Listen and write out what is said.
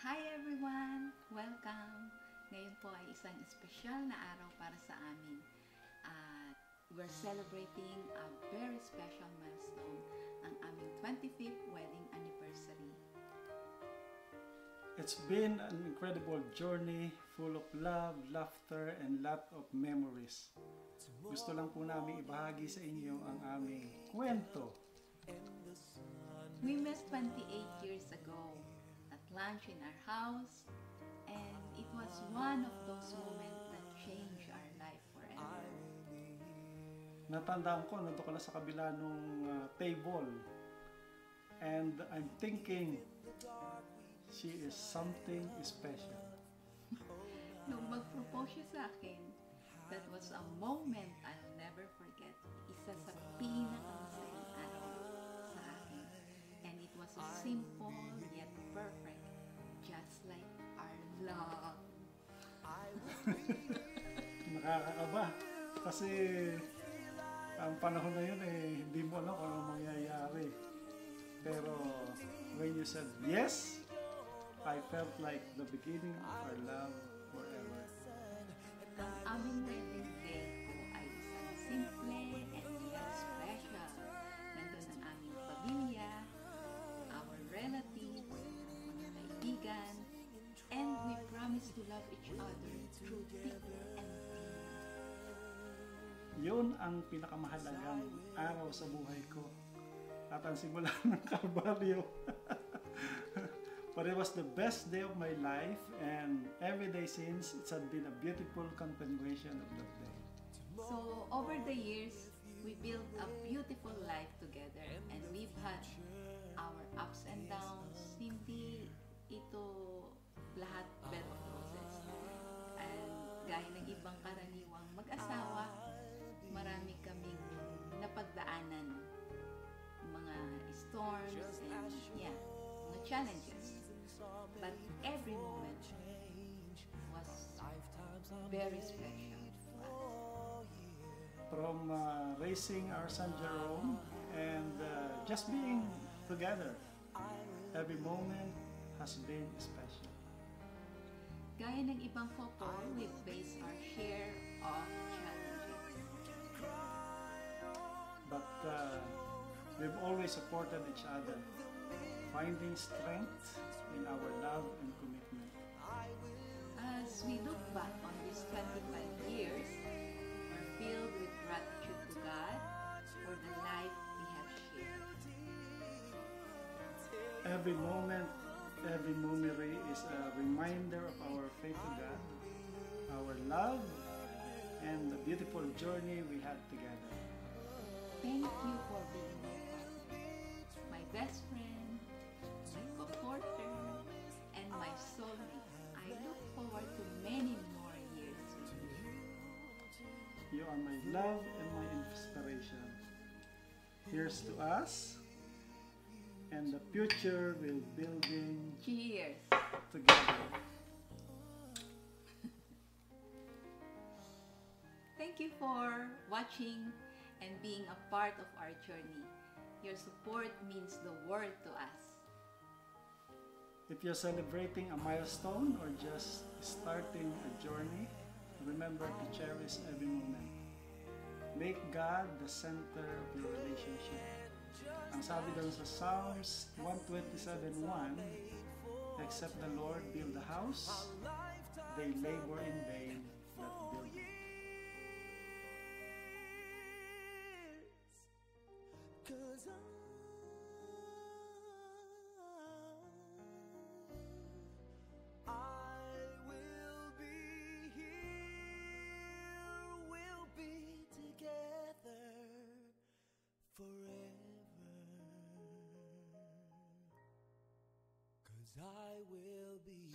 Hi everyone! Welcome! Ngayon po ay isang espesyal na araw para sa amin. At we're celebrating a very special milestone, ang aming 25th wedding anniversary. It's been an incredible journey full of love, laughter, and lot of memories. Gusto lang po namin ibahagi sa inyo ang aming kwento. We met 28 years ago at lunch in our house, and it was one of those moments that changed our life forever. Natandaan ko, nandun ka na sa kabila nung table. And I'm thinking, she is something special. Nung mag-propose siya sa akin, that was a moment I'll never forget. Isa sa pinakamasayang araw sa akin. And it was so simple yet perfect, just like our love. Nakakakaba. Kasi ang panahon na yun hindi mo alam kung anong mangyayari. Pero when you said yes, I felt like the beginning of our love forever. Ang aming wedding day ko ay isang simple and yet special. Nandun ang aming pamilya, our relatives, mga kaibigan, and we promise to love each other through thick and thin. Yun ang pinakamahalagang araw sa buhay ko. At ang simula ng Kalbaryo. But it was the best day of my life, and every day since, it had been a beautiful continuation of that day. So, over the years, we built a beautiful life together, and we've had our ups and downs. Hindi ito lahat bed of roses. And gaya ng ibang karaniwang mag-asawa, marami kaming napagdaanan, mga storms and mga challenges. But every moment was very special to us. From raising our son Jerome and just being together, every moment has been special. Gaya ng ibang couple, we face our share of challenges. But we've always supported each other, finding strength in our love and commitment. As we look back on these 25 years, we're filled with gratitude to God for the life we have shared. Every moment, every memory is a reminder of our faith to God, our love, and the beautiful journey we had together. Thank you for being my partner, my best friend, my comforter, and my soulmate. I look forward to many more years with you. You are my love and my inspiration. Here's to us, and the future will building Cheers! together. Thank you for watching and being a part of our journey. Your support means the world to us. If you're celebrating a milestone or just starting a journey, remember to cherish every moment. Make God the center of your relationship. Ang sabi doon sa Psalms 127:1, except the Lord build the house, they labor in vain that build it. I will be